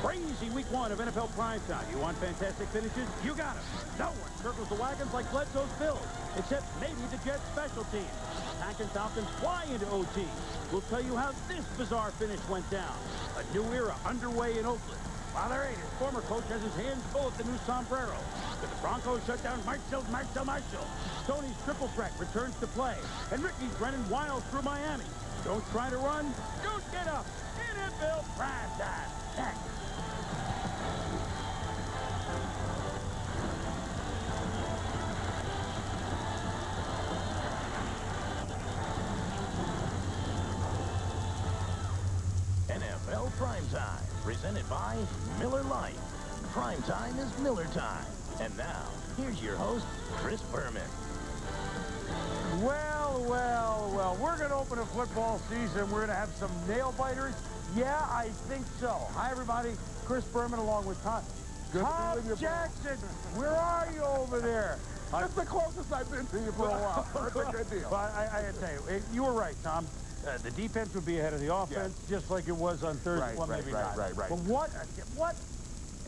Crazy week 1 of NFL Primetime. You want fantastic finishes? You got them. No one circles the wagons like Bledsoe's Bills, except maybe the Jets special teams. Pack and Falcons fly into OT. We'll tell you how this bizarre finish went down. A new era underway in Oakland. Father Eight, his former coach, has his hands full at the new sombrero. But the Broncos shut down Marshall. Tony's triple threat returns to play. And Ricky's running wild through Miami. Don't try to run. Don't get up. NFL Primetime. Next. NFL Primetime, presented by Miller Lite. Primetime is Miller time. And now, here's your host, Chris Berman. Well, we're going to open a football season. We're going to have some nail-biters. Yeah, I think so. Hi, everybody. Chris Berman along with Tom. Tom Jackson, where are you over there? That's the closest I've been to you for a while. That's a good deal. Well, I got to tell you, you were right, Tom. The defense would be ahead of the offense, just like it was on Thursday. Right. But what?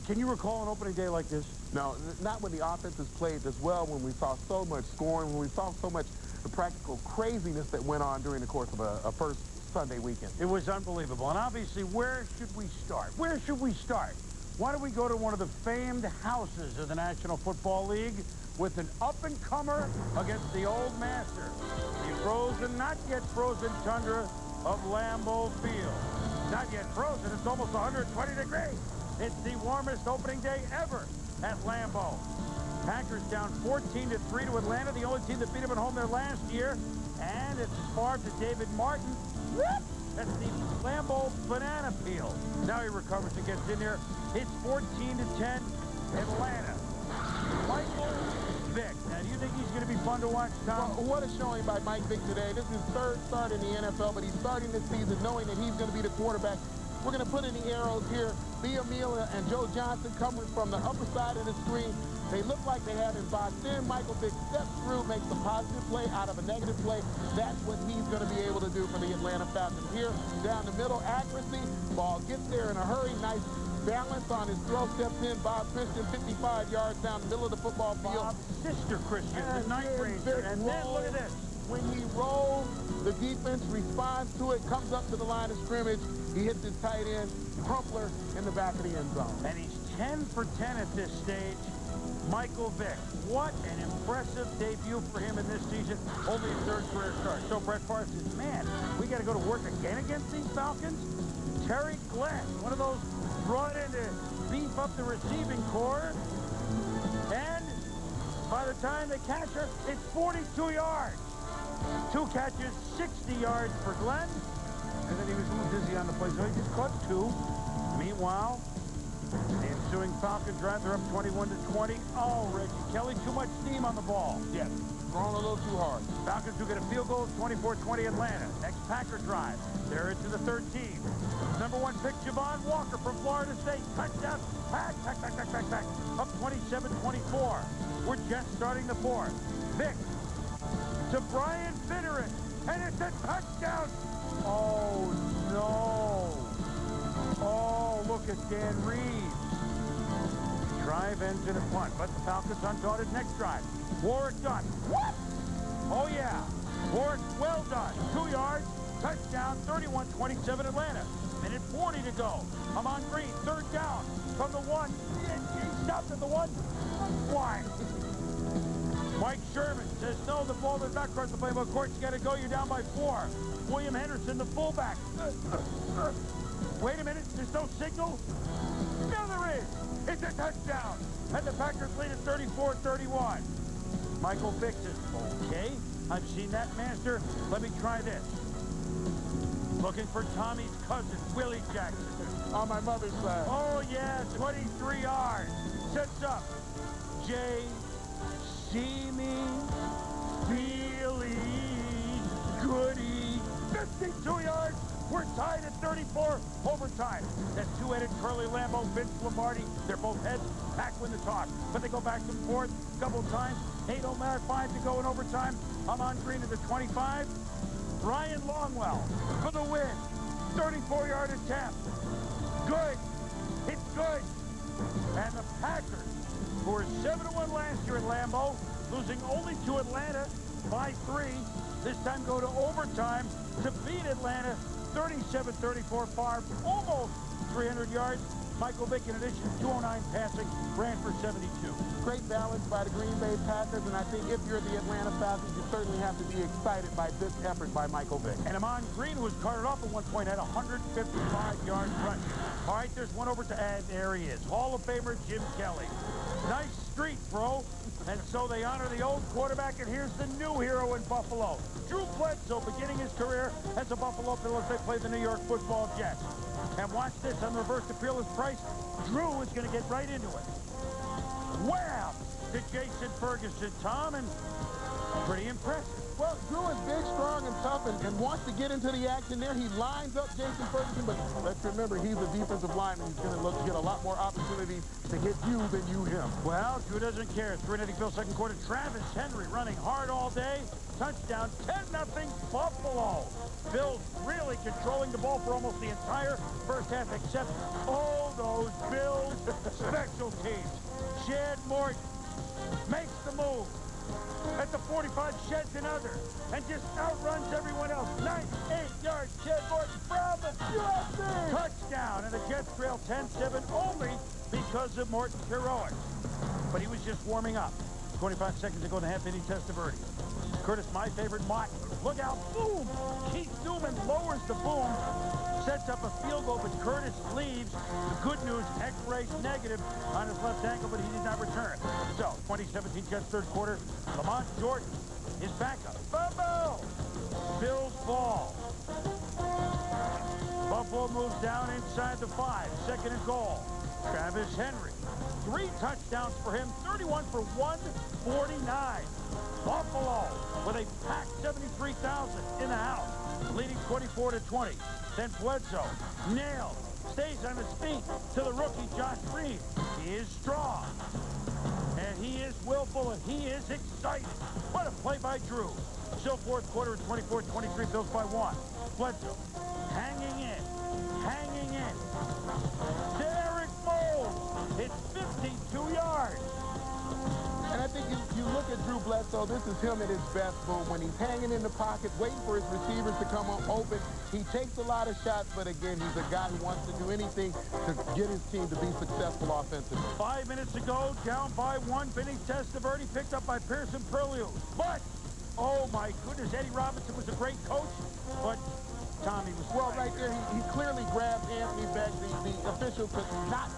Can you recall an opening day like this? No, not when the offense has played this well, when we saw so much scoring, when we saw so much practical craziness that went on during the course of a first Sunday weekend. It was unbelievable. And obviously, where should we start? Where should we start? Why don't we go to one of the famed houses of the National Football League with an up-and-comer against the old master, the frozen, not yet frozen tundra of Lambeau Field. Not yet frozen, it's almost 120 degrees. It's the warmest opening day ever at Lambeau. Packers down 14-3 to Atlanta, the only team that beat them at home there last year. And it's far to David Martin. Whoop! That's the Lambeau banana peel. Now he recovers and gets in there. It's 14-10, Atlanta. Michael Vick. Now, do you think he's going to be fun to watch, Tom? Well, what a showing by Mike Vick today. This is his third start in the NFL, but he's starting this season knowing that he's going to be the quarterback. We're going to put in the arrows here. Amelia and Joe Johnson coming from the upper side of the screen. They look like they have him boxed in. Michael Vick steps through, makes a positive play out of a negative play. That's what he's going to be able to do for the Atlanta Falcons. Here, down the middle, accuracy. Ball gets there in a hurry. Nice balance on his throw. Steps in. Bob Christian, 55 yards down the middle of the football field. Bob's sister Christian, the Night Ranger. And then look at this. When he rolls, the defense responds to it, comes up to the line of scrimmage. He hits his tight end, Crumpler, in the back of the end zone. And he's 10 for 10 at this stage. Michael Vick. What an impressive debut for him in this season. Only his third career start. So Brett Favre says, man, we got to go to work again against these Falcons? Terry Glass, one of those brought in to beef up the receiving corps. And by the time they catch her, it's 42 yards. 2 catches, 60 yards for Glenn. And then he was a little dizzy on the play, so he just caught 2. Meanwhile, the ensuing Falcon drive, they're up 21-20. Oh, Reggie Kelly, too much steam on the ball. Yes, thrown a little too hard. Falcons who get a field goal, 24-20 Atlanta. Next Packer drive, they're into the 13. Number 1 pick, Javon Walker from Florida State. Touchdown, back. Up 27-24. We're just starting the 4th. Vick to Brian Finneran, and it's a touchdown. Oh, no. Oh, look at Dan Reeves. Drive ends in a punt, but the Falcons undaunted. Next drive. Warwick done. What? Oh, yeah. Warwick, well done. 2 yards. Touchdown, 31-27 Atlanta. Minute 40 to go. Amon Green, 3rd down. From the 1. He stopped at the 1. Why? Mike Sherman says, no, the ball does not cross the play. But of course, you got to go. You're down by 4. William Henderson, the fullback. Wait a minute. There's no signal? No, there is. It's a touchdown. And the Packers lead at 34-31. Michael Vick says, okay, I've seen that, master. Let me try this. Looking for Tommy's cousin, Willie Jackson. On my mother's side. Oh, yeah, 23 yards. Sets up. Jay, see me, Billy, Goody. 52 yards. We're tied at 34 overtime. That two-headed Curly Lambeau, Vince Lombardi, they're both heads. Pack win the toss. But they go back and forth a couple times. 8 O'Mara, 5 to go in overtime. Amon Green to the 25. Ryan Longwell for the win. 34-yard attempt. Good. It's good. And the Packers, who were 7-1 last year at Lambeau, losing only to Atlanta by 3, this time go to overtime to beat Atlanta 37-34. Favre almost 300 yards. Michael Vick, in addition, 209 passing, ran for 72. Great balance by the Green Bay Packers, and I think if you're the Atlanta Falcons, you certainly have to be excited by this effort by Michael Vick. And Amon Green, who was carted off at one point, had 155 yards rushing. All right, there's one over to add. There he is. Hall of Famer Jim Kelly. Nice street, bro. And so they honor the old quarterback, and here's the new hero in Buffalo. Drew Bledsoe beginning his career as a Buffalo Bill as they play the New York Football Jets. And watch this on the reverse to Peerless Price. Drew is going to get right into it. Wham! To Jason Ferguson, Tom, and pretty impressive. Well, Drew is big, strong, and tough, and wants to get into the action there. He lines up Jason Ferguson, but let's remember, he's a defensive lineman. He's going to look to get a lot more opportunities to hit you than you him. Well, Drew doesn't care. 3-0 Bill second quarter. Travis Henry running hard all day. Touchdown, 10-0 Buffalo. Bills really controlling the ball for almost the entire first half, except, oh, those Bills special teams. Chad Morton makes the move. At the 45, sheds another, and just outruns everyone else. 98 yards, Chad Morton from the UFC. Touchdown, and the Jets trail 10-7 only because of Morton's heroics. But he was just warming up. 25 seconds ago in the half inning, Testaverde. Curtis, my favorite, Mott. Look out, boom! Keith Newman lowers the boom, sets up a field goal, but Curtis leaves. The good news, X-ray negative on his left ankle, but he did not return. So, 2017 Jets third quarter, Lamont Jordan is back up. Fumble! Bills ball. Buffalo moves down inside the 5. Second and goal. Travis Henry. 3 touchdowns for him, 31 for 149. Buffalo with a packed 73,000 in the house, leading 24-20. Then Bledsoe nailed, stays on his feet to the rookie Josh Reed. He is strong, and he is willful, and he is excited. What a play by Drew. Still fourth quarter at 24-23, Bills by 1. Bledsoe hanging in, hanging in. Derek Moles hits 52 yards. And I think you look at Drew Bledsoe, this is him at his best, boom. When he's hanging in the pocket, waiting for his receivers to come open. He takes a lot of shots, but again, he's a guy who wants to do anything to get his team to be successful offensively. 5 minutes ago, down by 1, Vinny Testaverde picked up by Pearson Purlieu. But, oh my goodness, Eddie Robinson was a great coach, but Tommy was well right there. He clearly grabbed Anthony Beck. The official could not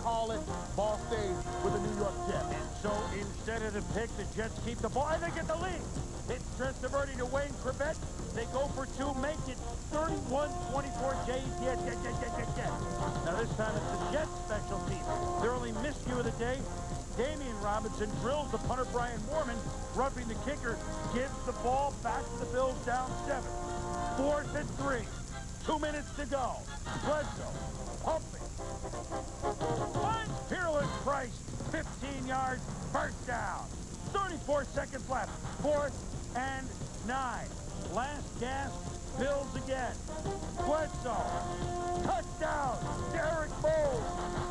call it. Ball stays with the New York Jets. And so instead of the pick, the Jets keep the ball, and they get the lead. It's Testaverde to Wayne Corbett. They go for 2, make it 31-24 Jets. Now this time it's the Jets special team. Their only miscue of the day, Damian Robinson drills the punter Brian Moorman, roughing the kicker, gives the ball back to the Bills down 7. 4th and 3. 2 minutes to go. Bledsoe pumping. Finds Peerless Price. 15 yards. First down. 34 seconds left. 4th and 9. Last gasp. Bills again. Bledsoe. Touchdown. Derek Moles.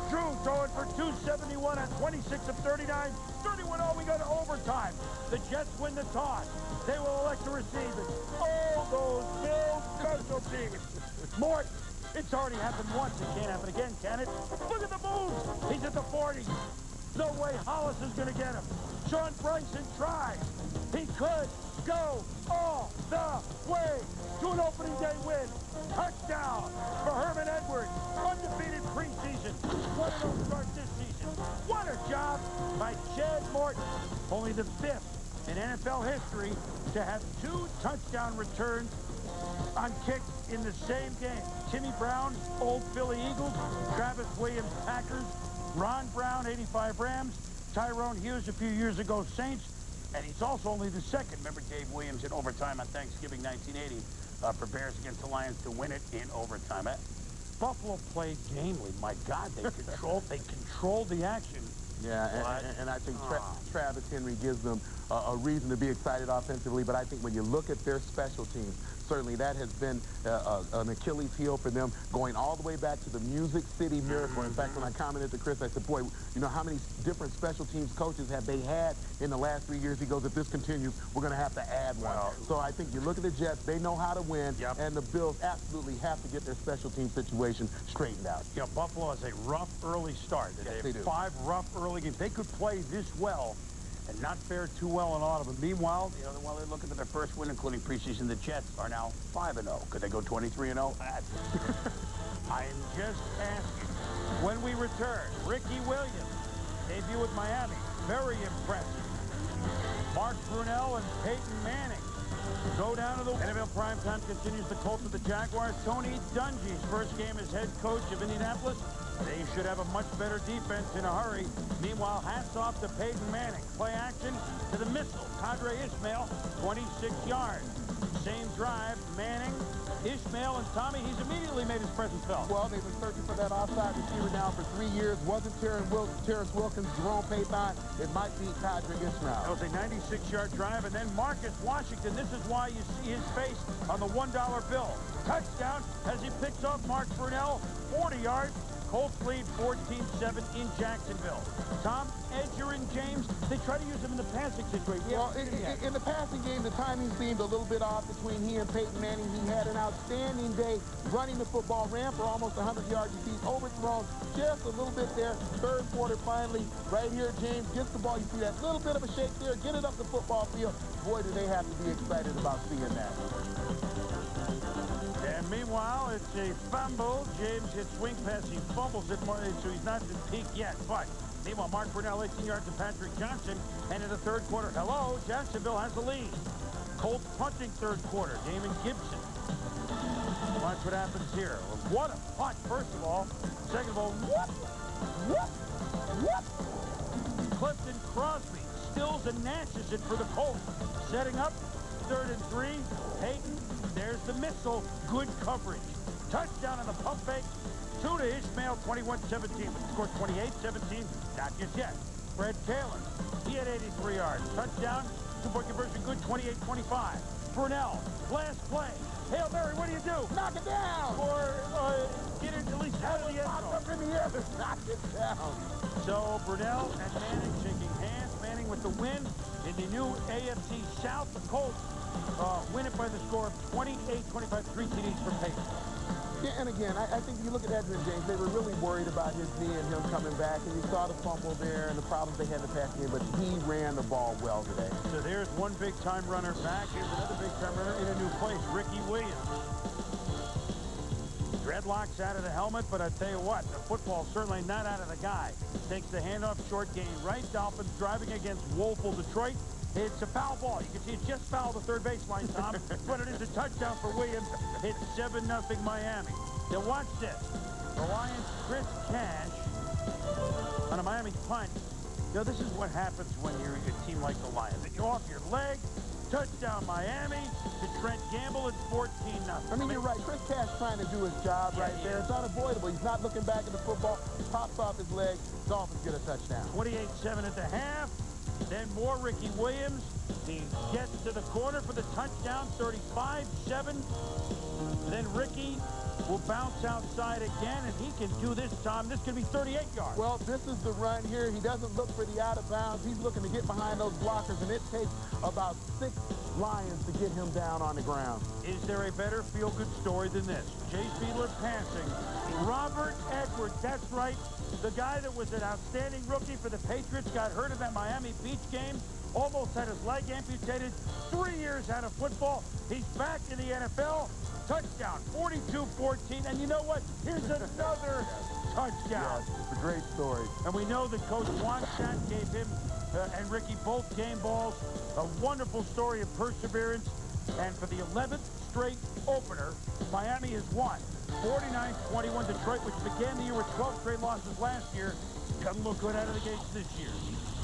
Drew throwing for 271 on 26 of 39. 31-0. We go to overtime. The Jets win the toss. They will elect to receive it. Oh, those Bills special teams. Morton. It's already happened once. It can't happen again, can it? Look at the moves. He's at the 40. No way Hollis is going to get him. Sean Bryson tries. He could go all the way to an opening day win. Touchdown for Herman Edwards. Undefeated preseason. What a start this season. What a job by Chad Morton. Only the 5th in NFL history to have 2 touchdown returns on kicks in the same game. Timmy Brown, old Philly Eagles. Travis Williams, Packers. Ron Brown, 85 Rams. Tyrone Hughes a few years ago, Saints. And he's also only the 2nd. Remember Dave Williams in overtime on Thanksgiving 1980 for Bears against the Lions to win it in overtime. Buffalo played gamely. My God, they controlled the action. Yeah, and I think Travis Henry gives them a reason to be excited offensively, but I think when you look at their special teams, certainly that has been an Achilles heel for them, going all the way back to the Music City Miracle. In fact, when I commented to Chris, I said, boy, you know, how many different special teams coaches have they had in the last 3 years? He goes, if this continues, we're going to have to add one. So I think you look at the Jets, they know how to win, and the Bills absolutely have to get their special team situation straightened out. Yeah, Buffalo has a rough early start. Yes, they have 5 rough early games. They could play this well and not fare too well in autumn. But meanwhile, you know, while they're looking at their first win, including preseason, the Jets are now 5-0. Could they go 23-0? I am just asking. When we return, Ricky Williams, debut with Miami, very impressive. Mark Brunell and Peyton Manning go down to the NFL Primetime continues the Colts of the Jaguars. Tony Dungy's first game as head coach of Indianapolis. They should have a much better defense in a hurry. Meanwhile, hats off to Peyton Manning. Play action to the missile. Kadre Ismail, 26 yards. Same drive, Manning, Ismail, and Tommy. He's immediately made his presence felt. Well, they've been searching for that outside receiver now for 3 years. Wasn't Terrence Wilkins, Jerome Payton. It might be Kadre Ismail. That was a 96-yard drive, and then Marcus Washington. This is why you see his face on the $1 bill. Touchdown as he picks off Mark Brunell, 40 yards. Colts lead 14-7 in Jacksonville. Tom, Edger and James, they try to use him in the passing situation. Well, in the passing game, the timing seemed a little bit off between he and Peyton Manning. He had an outstanding day running the football, ran for almost 100 yards. He's overthrown just a little bit there. Third quarter, finally, right here, James gets the ball. You see that little bit of a shake there, get it up the football field. Boy, do they have to be excited about seeing that. And meanwhile, it's a fumble. James hits swing pass. He fumbles it more, so he's not at peak yet. But meanwhile, Mark Brunell, 18 yards to Patrick Johnson. And in the third quarter, hello, Jacksonville has the lead. Colts punting third quarter. Damon Gibson. Watch what happens here. What a punt, first of all. Second of all, whoop, whoop, whoop. Clifton Crosby stills and nashes it for the Colts. Setting up, 3rd and 3. Peyton, there's the missile. Good coverage. Touchdown on the pump fake. 2 to Ismail, 21-17. Scored 28-17. Not just yet. Fred Taylor, he had 83 yards. Touchdown, 2-point conversion, good, 28-25. Brunell, last play. Hail Mary, what do you do? Knock it down! Or get it at least out of the end zone. Up in the air, knock it down. So Brunell and Manning shaking hands. Manning with the win in the new AFC South. The Colts win it by the score of 28-25, 3 TDs for Peyton. Yeah, and again, I think if you look at Edwin James, they were really worried about his knee and him coming back, and you saw the fumble there and the problems they had in the pass game, but he ran the ball well today. So there's one big-time runner back. Here's another big-time runner in a new place, Ricky Williams. Dreadlocks out of the helmet, but I tell you what, the football's certainly not out of the guy. Takes the handoff, short gain right. Dolphins driving against woeful Detroit. It's a foul ball. You can see it just fouled the third baseline, Tom. But it is a touchdown for Williams. It's 7-0 Miami. Now watch this. The Lions' Chris Cash on a Miami punt. Now this is what happens when you're a team like the Lions. You're off your leg. Touchdown Miami to Trent Gamble. It's 14-0. I mean, you're right. Chris Cash trying to do his job right there. It's unavoidable. He's not looking back at the football. He pops off his leg. Dolphins get a touchdown. 28-7 at the half. Then more Ricky Williams. He gets to the corner for the touchdown, 35-7. Then Ricky will bounce outside again, and he can do this time. This could be 38 yards. Well, this is the run here. He doesn't look for the out of bounds. He's looking to get behind those blockers, and it takes about 6 Lions to get him down on the ground. Is there a better feel-good story than this? Jay Fiedler passing. Robert Edwards, that's right. The guy that was an outstanding rookie for the Patriots got hurt in that Miami Beach game. Almost had his leg amputated. 3 years out of football. He's back in the NFL. Touchdown, 42-14. And you know what? Here's another touchdown. Yes, it's a great story. And we know that Coach Wanshat gave him and Ricky both game balls. A wonderful story of perseverance. And for the 11th straight opener, Miami has won. 49-21 Detroit, which began the year with 12 straight losses last year. Doesn't look good out of the gates this year.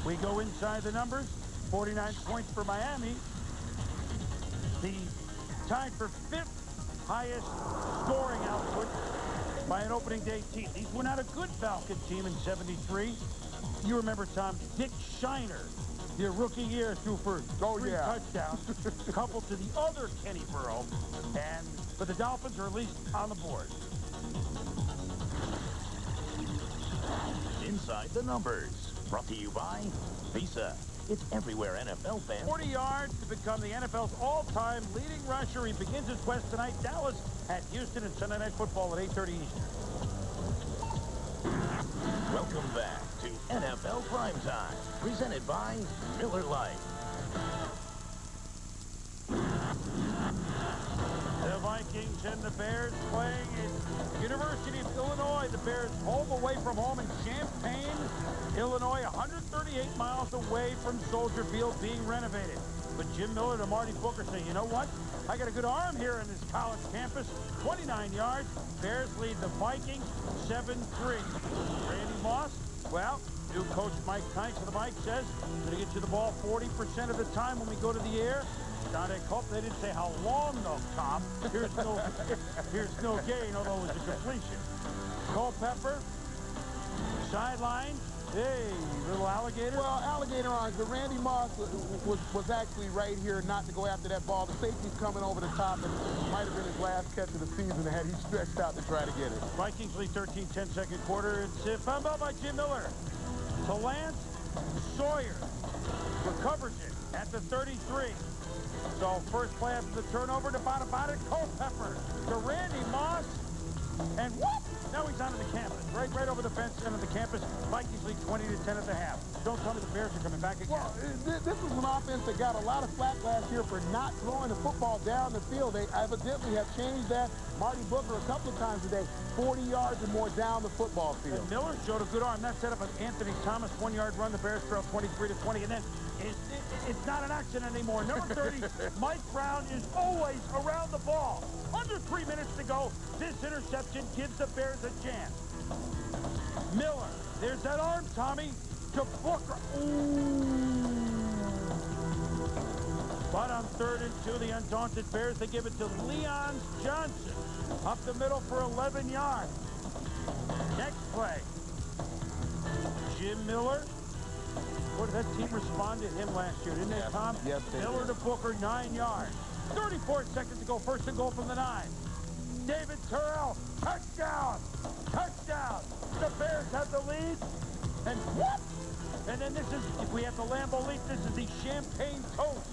We go inside the numbers. 49 points for Miami. The tied for 5th highest scoring output by an opening day team. These were not a good Falcon team in '73. You remember, Tom, Dick Shiner Your rookie year threw for 3 touchdowns, coupled to the other Kenny Burrow, but the Dolphins are at least on the board. Inside the Numbers, brought to you by Visa. It's everywhere, NFL fans. 40 yards to become the NFL's all-time leading rusher. He begins his quest tonight. Dallas at Houston and Sunday Night Football at 8:30 Eastern. Welcome back to NFL Primetime, presented by Miller Lite. The Vikings and the Bears playing at University of Illinois. The Bears home away from home in Champaign, Illinois, 138 miles away from Soldier Field, being renovated. But Jim Miller to Marty Booker say, you know what? I got a good arm here in this college campus. 29 yards. Bears lead the Vikings 7-3. Randy Moss, well, new coach Mike Kines of the Vikes says, going to get you the ball 40% of the time when we go to the air. Dante Culp, they didn't say how long, though, Tom. Here's no gain, although it was a completion. Culpepper, sideline. Hey, little alligator. Well, alligator arms, but Randy Moss was actually right here not to go after that ball. The safety's coming over the top, and it might have been his last catch of the season had he stretched out to try to get it. Vikings lead 13-10 second quarter. It's found out by Jim Miller. To Lance Sawyer. Recovers it at the 33. So first play after the turnover to Bada Culpepper to Randy Moss. And what? Now he's onto the campus. Right over the fence and on the campus. Vikings lead 20-10 at the half. Don't tell me the Bears are coming back again. Well, this is an offense that got a lot of flack last year for not throwing the football down the field. They evidently have changed that. Marty Booker a couple of times today, 40 yards or more down the football field. And Miller showed a good arm. That set up an Anthony Thomas 1-yard run. The Bears trail 23-20. And then it's not an accident anymore. Number 30, Mike Brown, is always around the ball. Under 3 minutes to go. This interception gives the Bears a chance. Miller, there's that arm, Tommy, to Booker. Ooh. But on 3rd and 2, the undaunted Bears, they give it to Leon Johnson. Up the middle for 11 yards. Next play. Jim Miller. What did that team respond to him last year, didn't they, Tom? Yes, they Miller did. to Booker, 9 yards. 34 seconds to go. First and goal from the 9. David Terrell, touchdown! Touchdown! The Bears have the lead. And what? And then this is, if we have the Lambeau lead, this is the champagne toast.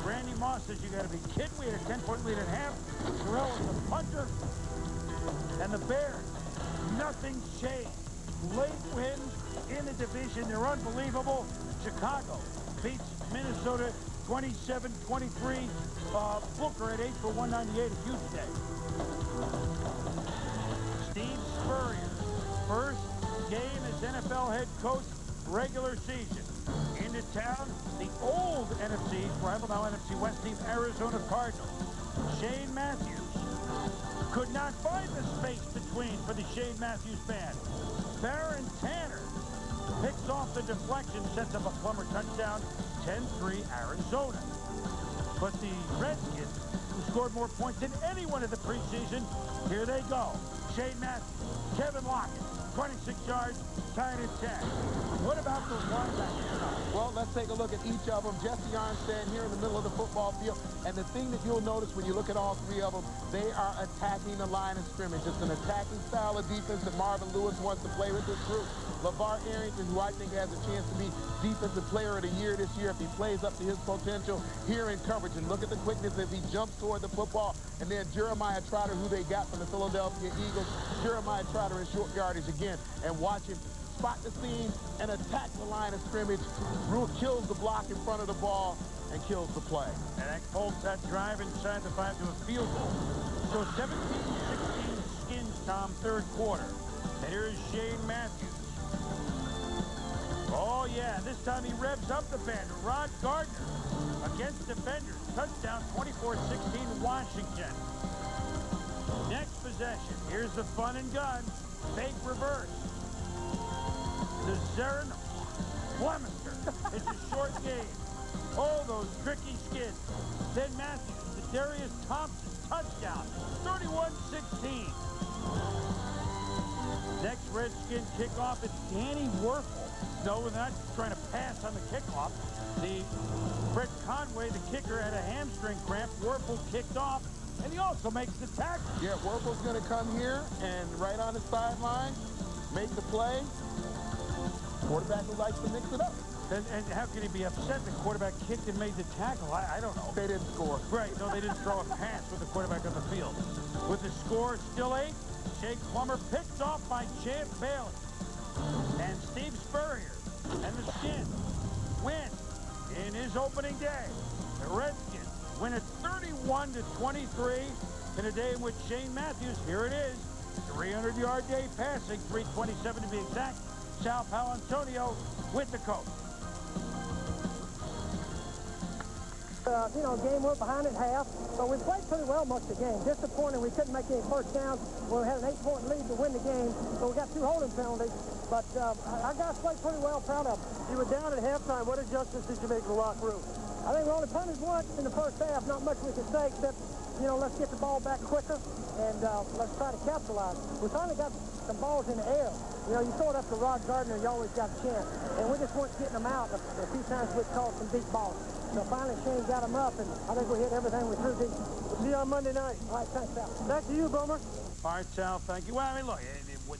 Randy Moss says, you got to be kidding. We had a 10-point lead at half. Terrell is the punter. And the Bears, nothing's changed. Late wins in the division. They're unbelievable. Chicago beats Minnesota 27-23. Booker at 8 for 198. A huge day. Steve Spurrier, first game as NFL head coach, regular season. Into town, the old NFC rival, now NFC West team, Arizona Cardinals. Shane Matthews could not find the space between for the Shane Matthews band. Baron Tanner picks off the deflection, sets up a Plummer touchdown, 10-3 Arizona. But the Redskins, who scored more points than anyone in the preseason, here they go. Shane Matthews, Kevin Lockett, 26 yards, tied at 10. What about the linebackers? Well, let's take a look at each of them. Jesse Armstead here in the middle of the football field. And the thing that you'll notice when you look at all three of them, they are attacking the line of scrimmage. It's an attacking style of defense that Marvin Lewis wants to play with this group. LeVar Arrington, who I think has a chance to be Defensive Player of the Year this year if he plays up to his potential here in coverage. And look at the quickness as he jumps toward the football. And then Jeremiah Trotter, who they got from the Philadelphia Eagles. Jeremiah Trotter in short yardage again. And watch him spot the seam and attack the line of scrimmage. Rule kills the block in front of the ball and kills the play. And that holds that drive inside the 5 to a field goal. So 17-16 skins, Tom, third quarter. And here is Shane Matthews. Oh, yeah, this time he revs up the band. Rod Gardner against defenders. Touchdown, 24-16, Washington. Next possession. Here's the fun and gun. Fake reverse. To Zarin Flemister. It's a short game. Oh, those tricky skids. Then Matthews to Darius Thompson. Touchdown, 31-16. Next Redskin kickoff, it's Danny Werfel. No, we're not trying to pass on the kickoff. The Brett Conway, the kicker, had a hamstring cramp. Werfel kicked off, and he also makes the tackle. Yeah, Werfel's going to come here and right on the sideline, make the play. Quarterback who likes to mix it up. And how can he be upset? The quarterback kicked and made the tackle. I don't know. They didn't score. Right, no, they didn't throw a pass with the quarterback on the field. With the score still 8, Jake Plummer picked off by Champ Bailey. And Steve Spurrier and the Skins win in his opening day. The Redskins win it 31-23 in a day in which Shane Matthews, here it is, 300-yard day passing, 327 to be exact. Sal Paolantonio with the coach. Game we're behind at half, but we played pretty well most of the game. Disappointing we couldn't make any first downs. We had an 8-point lead to win the game, so we got 2 holding penalties. But our guys played pretty well, proud of them. You were down at halftime. What adjustments did you make in the locker room? I think we only punted once in the first half. Not much we could say except, let's get the ball back quicker and let's try to capitalize. We finally got some balls in the air. You throw it up to Rod Gardner, you always got a chance. And we just weren't getting them out. A few times we'd call some deep balls. So finally Shane got them up, and I think we hit everything we threw deep. We'll see you on Monday night. All right, thanks, Sal. Back to you, Boomer. All right, Sal, thank you. Well, I mean, look,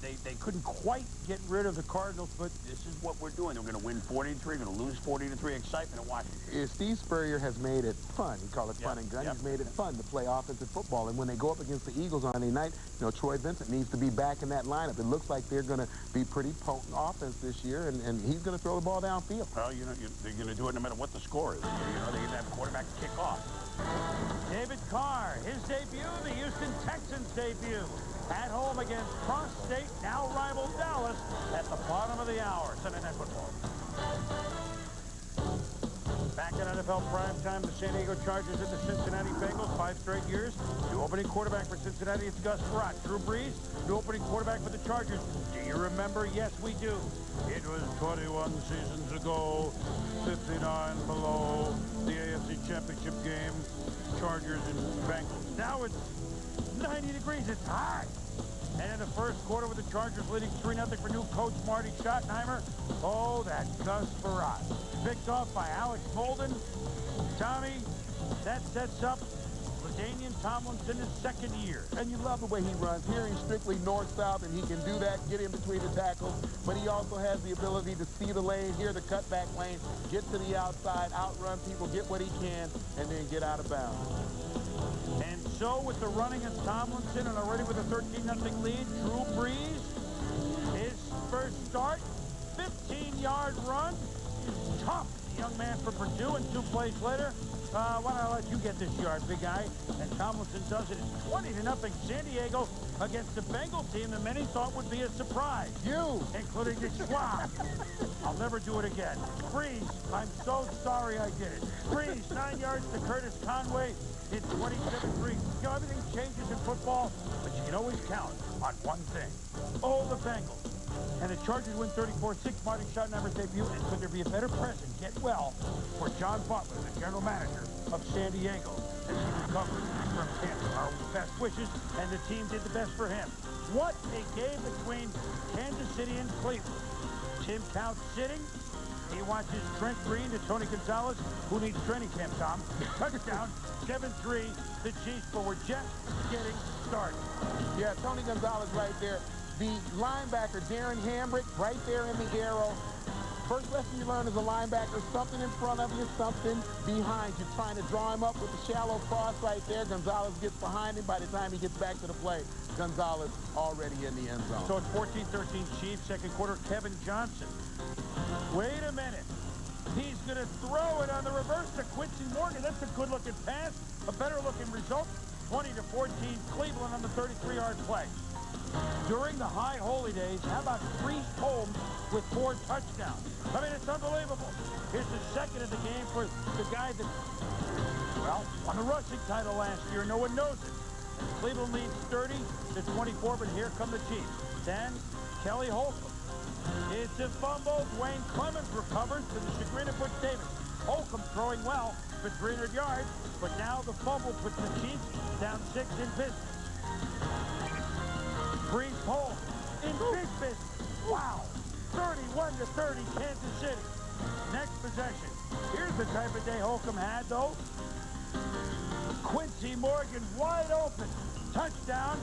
they couldn't quite get rid of the Cardinals, but this is what we're doing. They're going to win 40-3, going to lose 40-3. Excitement in Washington. Steve Spurrier has made it fun. He called it fun and gun. Yep. He's made it fun to play offensive football. And when they go up against the Eagles on Monday night, Troy Vincent needs to be back in that lineup. It looks like they're going to be pretty potent offense this year, and he's going to throw the ball downfield. Well, they're going to do it no matter what the score is. They're going to have a quarterback kick off. David Carr, his debut, the Houston Texans debut. At home against Cross State, now rival Dallas, at the bottom of the hour. Sunday Night Football. Back in NFL primetime, the San Diego Chargers and the Cincinnati Bengals, 5 straight years. New opening quarterback for Cincinnati, it's Gus Frerotte. Drew Brees, new opening quarterback for the Chargers. Do you remember? Yes, we do. It was 21 seasons ago, 59 below, the AFC Championship game, Chargers and Bengals. Now it's 90 degrees, it's hot. And in the first quarter with the Chargers leading 3-0 for new coach Marty Schottenheimer. Oh, that Gus Frerotte. Picked off by Alex Molden. Tommy, that sets up LaDainian Tomlinson his second year. And you love the way he runs. Here he's strictly north-south, and he can do that, get in between the tackles. But he also has the ability to see the lane, hear the cutback lane, get to the outside, outrun people, get what he can, and then get out of bounds. And so with the running of Tomlinson and already with a 13-0 lead, Drew Brees, his first start, 15-yard run. Tough young man from Purdue, and 2 plays later. Why don't I let you get this yard, big guy? And Tomlinson does it. It's 20-0 San Diego against the Bengal team that many thought would be a surprise. You! Including Nick Schwab. I'll never do it again. Brees, I'm so sorry I did it. Brees, 9 yards to Curtis Conway. It's 27-3. Everything changes in football, but you can always count on one thing. Oh, the Bengals. And the Chargers win 34-6. Marty Schottenheimer's debut. And could there be a better present? Get well for John Butler, the general manager of San Diego, as he recovers from cancer. Our best wishes, and the team did the best for him. What a game between Kansas City and Cleveland. Tim Count sitting. He watches Trent Green to Tony Gonzalez, who needs training camp, Tom. Touchdown, 7-3, the Chiefs, but we're just getting started. Yeah, Tony Gonzalez right there. The linebacker, Darren Hambrick, right there in the arrow. First lesson you learn as a linebacker, something in front of you, something behind you. Trying to draw him up with the shallow cross right there. Gonzalez gets behind him. By the time he gets back to the play, Gonzalez already in the end zone. So it's 14-13 Chiefs, second quarter, Kevin Johnson. Wait a minute. He's going to throw it on the reverse to Quincy Morgan. That's a good-looking pass. A better-looking result. 20-14 Cleveland on the 33-yard play. During the high holy days, how about Priest Holmes with 4 touchdowns? I mean, it's unbelievable. Here's the second of the game for the guy that, well, won the rushing title last year. No one knows it. Cleveland leads 30-24, but here come the Chiefs. Then Kelly Holcomb. It's a fumble. Dwayne Clemens recovers to the chagrin of Butch Davis. Holcomb throwing well for 300 yards, but now the fumble puts the Chiefs down 6 in business. Brees Holmes in big business. Wow. 31-30, Kansas City. Next possession. Here's the type of day Holcomb had, though. Quincy Morgan wide open. Touchdown.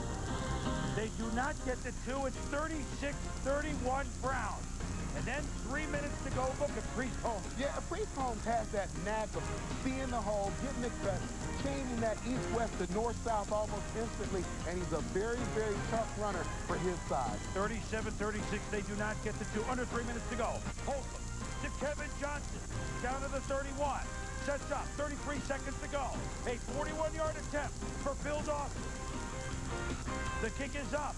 They do not get the 2. It's 36-31 Browns. And then 3 minutes to go. Look at Priest Holmes. Yeah, Priest Holmes has that knack of seeing the hole, getting it cut, changing that east-west to north-south almost instantly, and he's a very, very tough runner for his size. 37-36. They do not get the 2. Under 3 minutes to go. Holcomb to Kevin Johnson. Down to the 31. Sets up. 33 seconds to go. A 41-yard attempt for Bill Dawson. The kick is up.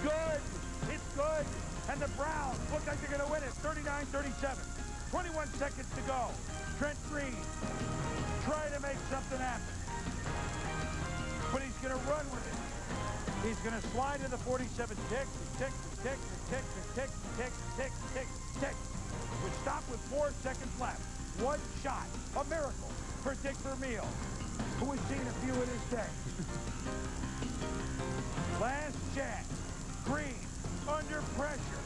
Good. It's good. And the Browns look like they're going to win it. 39-37. 21 seconds to go. Trent Green trying to make something happen. But he's going to run with it. He's going to slide to the 47. Tick, tick, tick, tick, tick, tick, tick, tick, tick. We stop with 4 seconds left. One shot. A miracle for Dick Vermeil, who has seen a few in his day. Last chance. Green under pressure.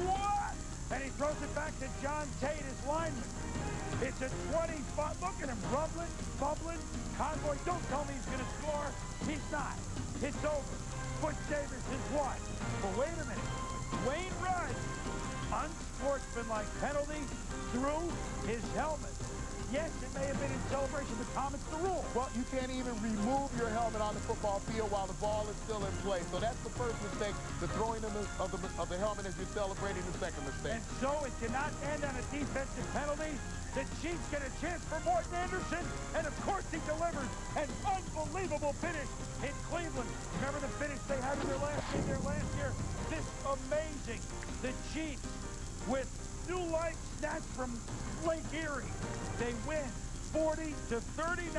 What? And he throws it back to John Tate, his lineman. It's a 25. Look at him rumbling, bubbling. Convoy, don't tell me he's going to score. He's not. It's over. Butch Davis has won. But wait a minute. Wayne Rudd, unsportsmanlike penalty through his helmet. Yes, it may have been in celebration, but Tom, it's the rule. Well, you can't even remove your helmet on the football field while the ball is still in play. So that's the first mistake, the throwing of the helmet as you're celebrating. The second mistake. And so it cannot end on a defensive penalty. The Chiefs get a chance for Morton Anderson, and of course he delivers an unbelievable finish in Cleveland. Remember the finish they had in their last game there last year? This amazing. The Chiefs with new life snatched from Lake Erie. They win 40-39.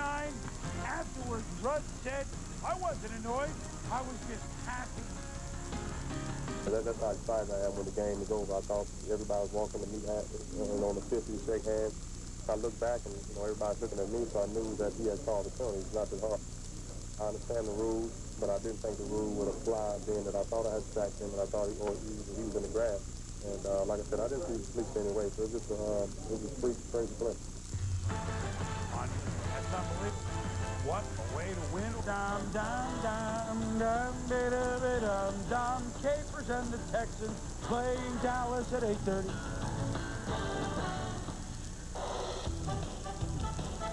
Afterwards, Rudd said, I wasn't annoyed. I was just happy. That's how excited I am when the game is over. I thought everybody was walking to meet and on the 50 to shake hands. I looked back and everybody's looking at me, so I knew that he had called the penalty. It's not that hard. I understand the rules, but I didn't think the rule would apply being that I thought I had sacked him and I thought he was in the grass. And like I said, I didn't see the police anyway, so it was just crazy play. That's unbelievable. What a way to win. Dum, dum, dum, dum, dum, dum. Capers and the Texans playing Dallas at 8:30.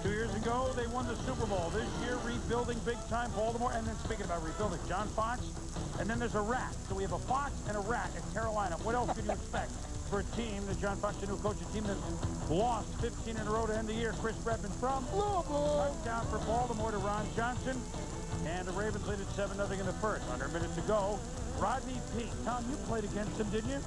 2 years ago, they won the Super Bowl. This year, rebuilding big-time Baltimore. And then speaking about rebuilding, John Fox. And then there's a rat. So we have a fox and a rat at Carolina. What else could you expect for a team that John Fox, the new coach, a team that lost 15 in a row to end the year? Chris Bredman from Louisville. Touchdown for Baltimore to Ron Johnson. And the Ravens lead at 7-0 in the first. Under a minute to go. Rodney Peete. Tom, you played against him, didn't you?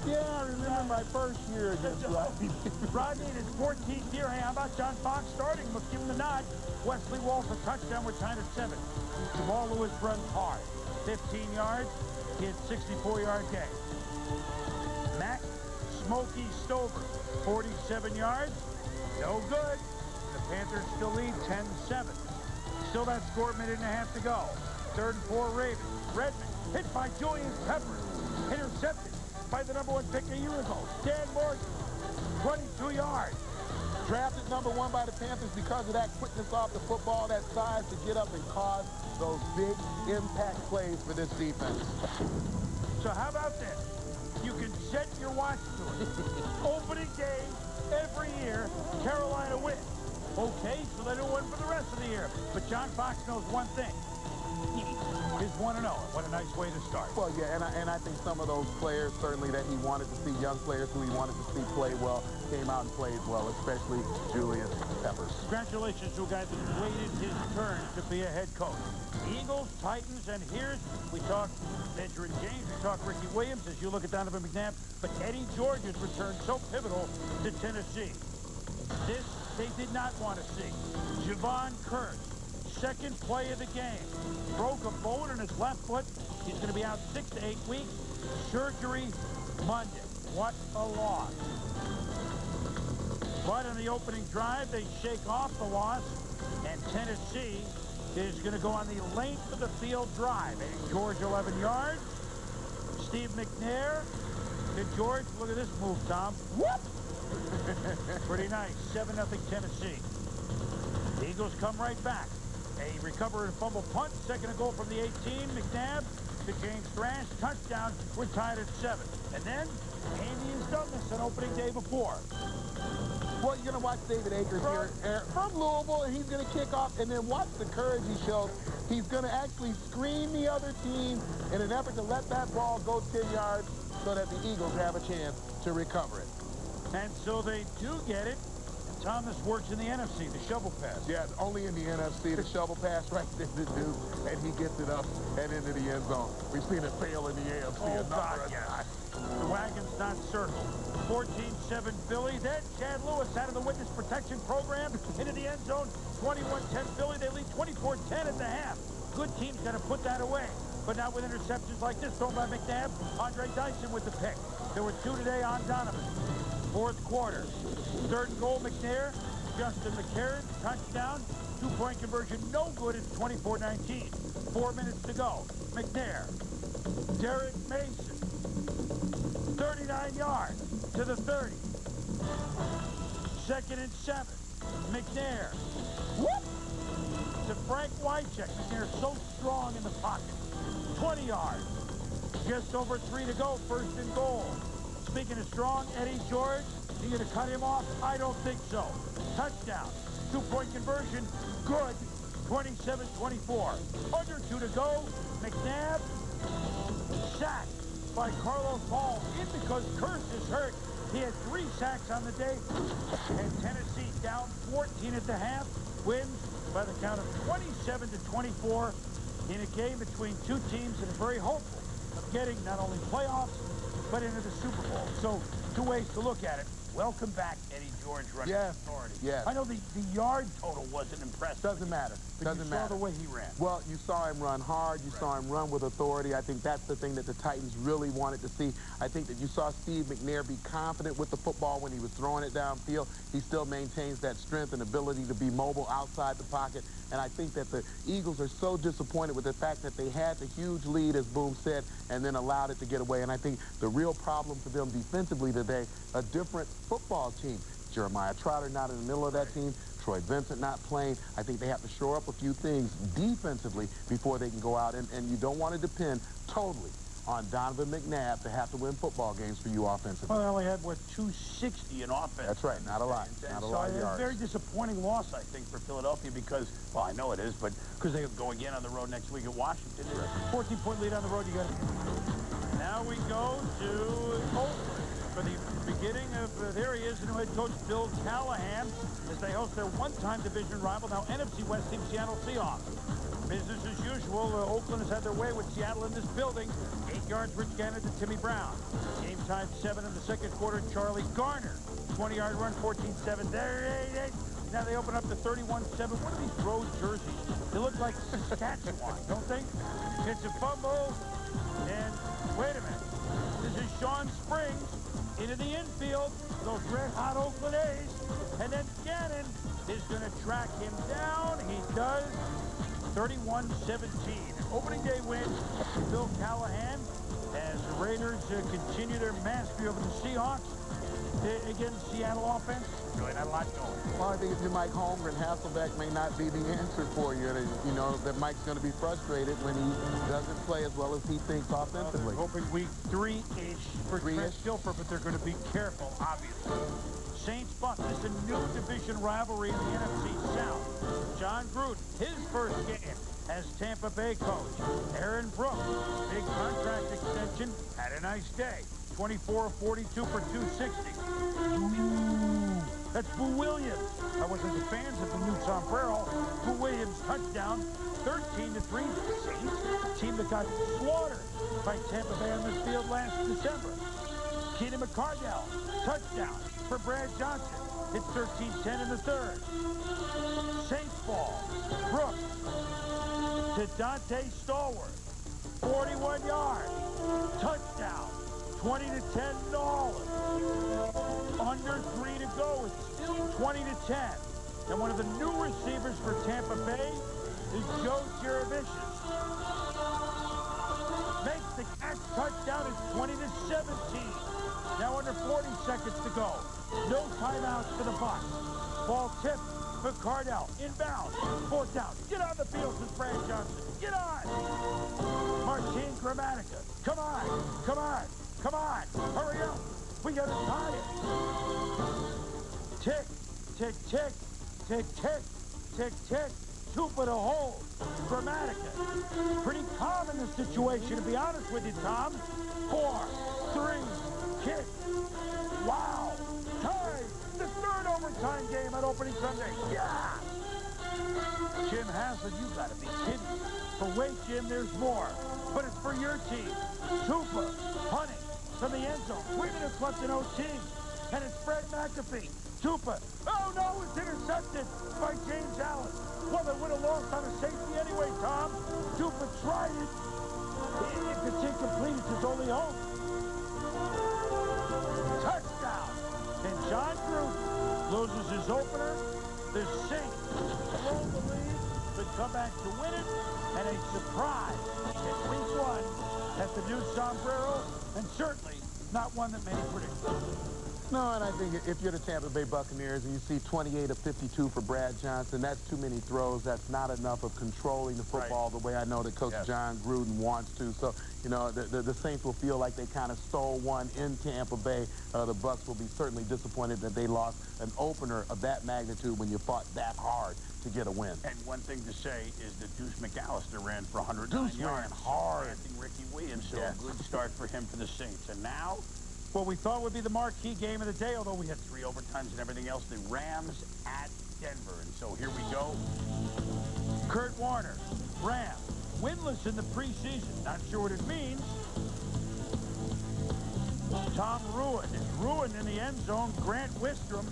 Yeah, I remember my first year against Rodney. Rodney in his 14th year. Hey, how about John Fox starting? Let's give him the nod. Wesley Walsh, a touchdown. We're tied at 7. Jamal Lewis runs hard. 15 yards. He had 64-yard game. Matt Smokey Stover, 47 yards. No good. The Panthers still lead 10-7. Still that score, minute and a half to go. 3rd and 4 Ravens. Redmond hit by Julius Peppers. Intercepted by the #1 pick a year ago. Dan Morgan, 22 yards. Drafted #1 by the Panthers because of that quickness off the football, that size to get up and cause those big impact plays for this defense. So how about this? You can set your watch to it. Opening game every year, Carolina wins. Okay, so they don't win for the rest of the year. But John Fox knows one thing. He's 1-0. What a nice way to start. Well, yeah, and I think some of those players, certainly that he wanted to see, young players who he wanted to see play well, came out and played well, especially Julius Peppers. Congratulations to a guy that waited his turn to be a head coach. Eagles, Titans, and here's, we talk Edgerrin James, we talk Ricky Williams as you look at Donovan McNabb, but Eddie George's return so pivotal to Tennessee. This they did not want to see. Javon Curse, second play of the game. Broke a bone in his left foot. He's going to be out 6 to 8 weeks. Surgery Monday. What a loss. But on the opening drive, they shake off the loss, and Tennessee is going to go on the length of the field drive. Eddie George, 11 yards. Steve McNair to George. Look at this move, Tom. Whoop! Pretty nice. 7-0 Tennessee. The Eagles come right back. A recover and fumble punt. Second and goal from the 18. McNabb to James Thrash. Touchdown. We're tied at 7. And then, Andy has done this on opening day before. Well, you're going to watch David Akers here from Louisville, and he's going to kick off, and then watch the courage he shows. He's going to actually screen the other team in an effort to let that ball go 10 yards so that the Eagles have a chance to recover it. And so they do get it. And Thomas works in the NFC, the shovel pass. Yeah, only in the NFC, the shovel pass right there to do, and he gets it up and into the end zone. We've seen it fail in the AFC a number of times. The wagon's not circled. 14-7 Philly. Then Chad Lewis out of the witness protection program into the end zone. 21-10 Philly. They lead 24-10 at the half. Good team's got to put that away. But not with interceptions like this thrown by McNabb. Andre Dyson with the pick. There were 2 today on Donovan. Fourth quarter. Third and goal, McNair. Justin McCarron, touchdown. 2-point conversion, no good. It's 24-19. 4 minutes to go. McNair. Derek Mason. 39 yards to the 30. Second and 7. McNair. Whoop! To Frank Wycheck. McNair so strong in the pocket. 20 yards. Just over 3 to go. First and goal. Speaking of strong, Eddie George. You going to cut him off? I don't think so. Touchdown. 2-point conversion. Good. 27-24. Under 2 to go. McNabb. Sacked by Carlos Hall. In because Curse is hurt. He had 3 sacks on the day. And Tennessee down 14 at the half. Wins by the count of 27-24 in a game between 2 teams that are very hopeful of getting not only playoffs, but into the Super Bowl. So 2 ways to look at it. Welcome back, Eddie George, running authority. Yes. I know the yard total wasn't impressive. Doesn't matter. Doesn't matter. You saw the way he ran. Well, you saw him run hard. You saw him run with authority. I think that's the thing that the Titans really wanted to see. I think that you saw Steve McNair be confident with the football when he was throwing it downfield. He still maintains that strength and ability to be mobile outside the pocket. And I think that the Eagles are so disappointed with the fact that they had the huge lead, as Boom said, and then allowed it to get away. And I think the real problem for them defensively today, a different football team. Jeremiah Trotter not in the middle of that team. Troy Vincent not playing. I think they have to shore up a few things defensively before they can go out. And you don't want to depend totally on Donovan McNabb to have to win football games for you offensively. Well, they only had, what, 260 in offense. That's right. Not a lot. Not a lot of yards. It's a very disappointing loss, I think, for Philadelphia because, well, I know it is, but because they go again on the road next week at Washington. 14-point lead on the road. You got it. Now we go to Oakland for the beginning of, there he is, the new head coach, Bill Callahan, as they host their one-time division rival, now NFC West team, Seattle Seahawks. Business as usual. Oakland has had their way with Seattle in this building. 8 yards, Rich Gannon to Timmy Brown. Game time 7 in the second quarter. Charlie Garner. 20-yard run, 14-7. There it is. Now they open up to 31-7. What are these road jerseys? They look like Saskatchewan, don't they? It's a fumble. And wait a minute. This is Sean Springs into the infield. Those red-hot Oakland A's. And then Gannon is going to track him down. He does. 31-17. Opening day win for Bill Callahan as the Raiders continue their mastery over the Seahawks. Again, Seattle offense, really not a lot going. Well, I think if you're Mike Holmgren, Hasselbeck may not be the answer for you. You know, that Mike's going to be frustrated when he doesn't play as well as he thinks offensively. Well, hoping week 3-ish for Trent Dilfer, but they're going to be careful, obviously. Saints Bucks is a new division rivalry in the NFC South. John Gruden, his first game as Tampa Bay coach. Aaron Brooks, big contract extension, had a nice day. 24-42 for 260. That's Boo Williams. I wasn't the fans of the new sombrero. Boo Williams touchdown, 13-3. Saints, a team that got slaughtered by Tampa Bay on this field last December. Keenan McCardell, touchdown for Brad Johnson. It's 13-10 in the third. Saints ball. Brooks to Dante Stallworth. 41 yards. Touchdown. 20-10 Nolan. Under 3 to go. It's still 20-10. And one of the new receivers for Tampa Bay is Joe Jurevicius. Makes the catch touchdown. It's 20-17. Now under 40 seconds to go. No timeouts for the Bucs. Ball tipped for Cardell. Inbound. Fourth down. Get on the field, says Brad Johnson. Get on. Martin Gramatica. Come on. Come on. Come on. Hurry up. We got to tie it. Tick. Tick, tick. Tick, tick. Tick, tick. Tupa to hold. Gramatica. Pretty calm in this situation, to be honest with you, Tom. 4, 3, kick. Wow. Tied. The third overtime game on opening Sunday. Yeah. Jim Haslett, you gotta be kidding me. But wait, Jim, there's more. But it's for your team. Tupa punting from the end zone. 3 minutes left in OT. And it's Fred McAfee. Tupa. Oh, no, it's intercepted by James Allen. Well, they would have lost on a safety anyway, Tom. Tupa tried it. If it's incomplete, it's his only hope. Touchdown. And John Gruden loses his opener. The Saints blow the lead, but come back to win it. And a surprise at week 1 at the new sombrero. And certainly not one that many predicted. No, and I think if you're the Tampa Bay Buccaneers and you see 28 of 52 for Brad Johnson, that's too many throws. That's not enough of controlling the football the way I know that Coach John Gruden wants to. So, you know, the Saints will feel like they kind of stole one in Tampa Bay. The Bucs will be certainly disappointed that they lost an opener of that magnitude when you fought that hard to get a win. And one thing to say is that Deuce McAllister ran for 109 yards. Ran hard. Ricky Williams, so a good start for him for the Saints. And now, what we thought would be the marquee game of the day, although we had 3 overtimes and everything else, the Rams at Denver. And so here we go. Kurt Warner, Rams, winless in the preseason. Not sure what it means. Tom Ruin is ruined in the end zone. Grant Wistrom,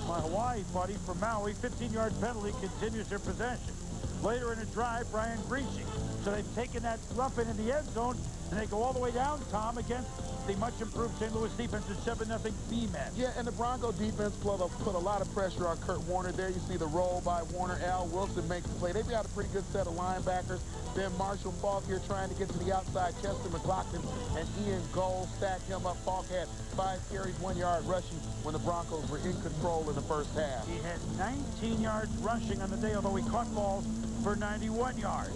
my Hawaii buddy from Maui, 15-yard penalty, continues their possession. Later in the drive, Brian Greasy. So they've taken that roughing in the end zone, and they go all the way down, Tom, against the much-improved St. Louis defense at 7-0 B-men. Yeah, and the Bronco defense put a lot of pressure on Kurt Warner. There you see the roll by Warner. Al Wilson makes the play. They've got a pretty good set of linebackers. Then Marshall Falk here trying to get to the outside. Chester McLaughlin and Ian Gold stack him up. Falk had 5 carries, 1 yard rushing when the Broncos were in control in the first half. He had 19 yards rushing on the day, although he caught balls for 91 yards.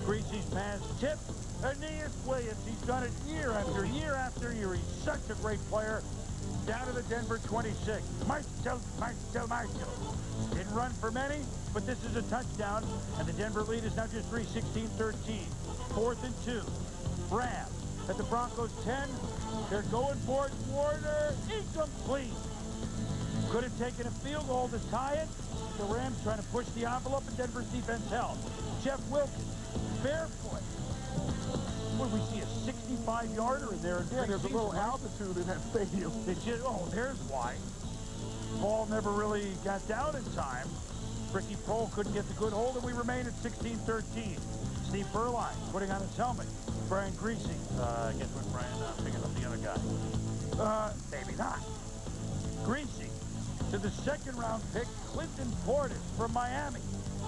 Greasy's pass tipped. Aeneas Williams, he's done it year after year after year. He's such a great player. Down to the Denver 26. Marshall. Didn't run for many, but this is a touchdown, and the Denver lead is now just 3-16-13. 4th and 2. Rams at the Broncos 10. They're going for it. Warner, incomplete. Could have taken a field goal to tie it. The Rams trying to push the envelope, and Denver's defense held. Jeff Wilkins, barefoot. What, we see a 65-yarder in there? Yeah, there's a little altitude in that stadium. Oh, there's why. Ball never really got down in time. Ricky Prohl couldn't get the good hold, and we remain at 16-13. Steve Berline putting on his helmet. Brian Greasy. I guess when Brian picking up the other guy. Maybe not. Greasy to the 2nd-round pick, Clinton Portis from Miami.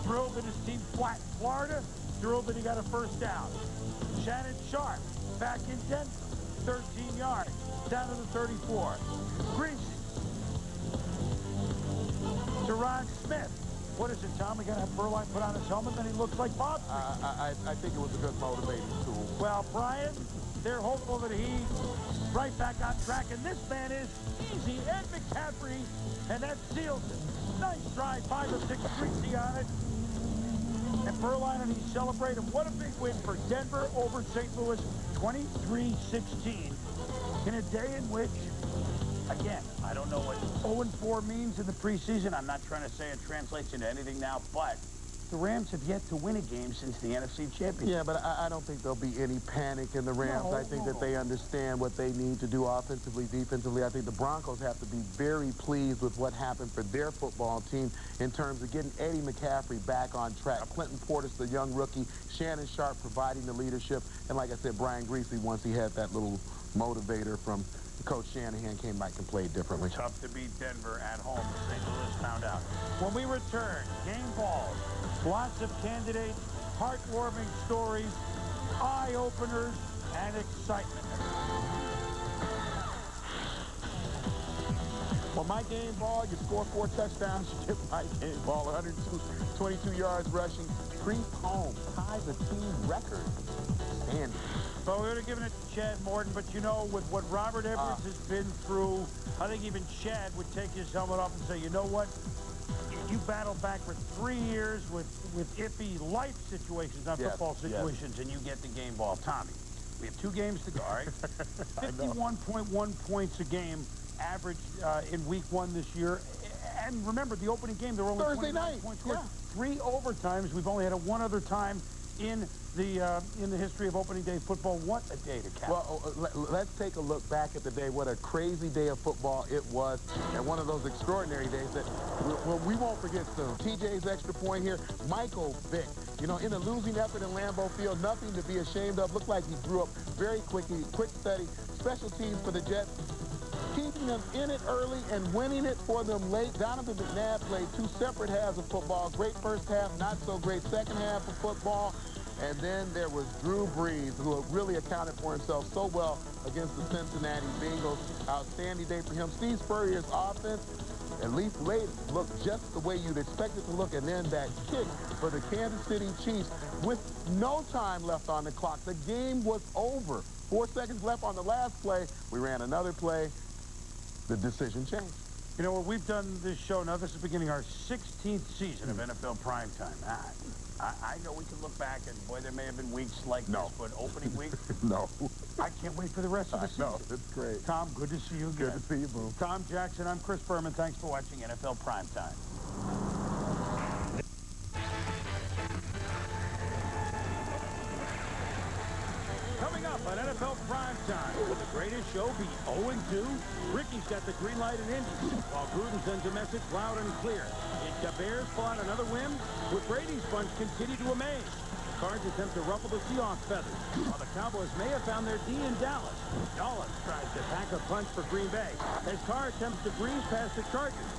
Thrilled that his team flattened Florida. Thrilled that he got a first down. Shannon Sharp back in Denver. 13 yards. Down to the 34. Greasy. To Ron Smith. What is it, Tom? We got to have Berline put on his helmet, then he looks like Bob. I think it was a good motivating tool. Well, Brian, they're hopeful that he's right back on track, and this man is easy. Ed McCaffrey, and that seals it. Nice drive, 5 of 6, Greasy on it. And Berline and he celebrate him. What a big win for Denver over St. Louis, 23-16. In a day in which, again, I don't know what 0-4 means in the preseason. I'm not trying to say it translates into anything now, but the Rams have yet to win a game since the NFC Championship. Yeah, but I don't think there'll be any panic in the Rams. I think that they understand what they need to do offensively, defensively. I think the Broncos have to be very pleased with what happened for their football team in terms of getting Eddie McCaffrey back on track. Clinton Portis, the young rookie, Shannon Sharp providing the leadership, and like I said, Brian Greasy, once he had that little motivator from Coach Shanahan, came back and played differently. Tough to beat Denver at home, as St. Louis found out. When we return, game balls, lots of candidates, heartwarming stories, eye-openers, and excitement. For my game ball, you score 4 touchdowns, you get my game ball, 122 yards rushing. Priest Holmes ties a team record. Standing. So we would have given it to Chad Morton, but you know, with what Robert Edwards has been through, I think even Chad would take his helmet off and say, you know what? You battled back for 3 years with iffy life situations, not football situations, and you get the game ball. Tommy, we have 2 games to go, all right? 51.1 points a game average in week 1 this year. And remember, the opening game, there were only Thursday 29 night. points scored. 3 overtimes. We've only had it 1 other time in the history of opening day football. What a day to cap. Well, let's take a look back at the day. What a crazy day of football it was, and one of those extraordinary days that we won't forget soon. TJ's extra point here. Michael Vick, you know, in a losing effort in Lambeau Field, nothing to be ashamed of. Looked like he grew up very quickly, quick study. Special teams for the Jets, keeping them in it early and winning it for them late. Donovan McNabb played 2 separate halves of football. Great first half, not so great second half of football. And then there was Drew Brees, who really accounted for himself so well against the Cincinnati Bengals. Outstanding day for him. Steve Spurrier's offense, at least late, looked just the way you'd expect it to look. And then that kick for the Kansas City Chiefs with no time left on the clock. The game was over. 4 seconds left on the last play. We ran another play. The decision changed. You know, what we've done this show, now this is beginning our 16th season of NFL Primetime. I know we can look back and, boy, there may have been weeks like this, but opening week, No. I can't wait for the rest of the season. No, it's great. Tom, good to see you again. Good to see you, Boom. Tom Jackson, I'm Chris Berman. Thanks for watching NFL Primetime. Coming up on NFL Primetime, will the greatest show be 0-2? Ricky's got the green light in Indy, while Gruden sends a message loud and clear. Did the Bears pull out another win? Would Brady's bunch continue to amaze? Cards attempt to ruffle the Seahawks feathers, while the Cowboys may have found their D in Dallas. Dallas tries to pack a punch for Green Bay, as Carr attempts to breeze past the Chargers.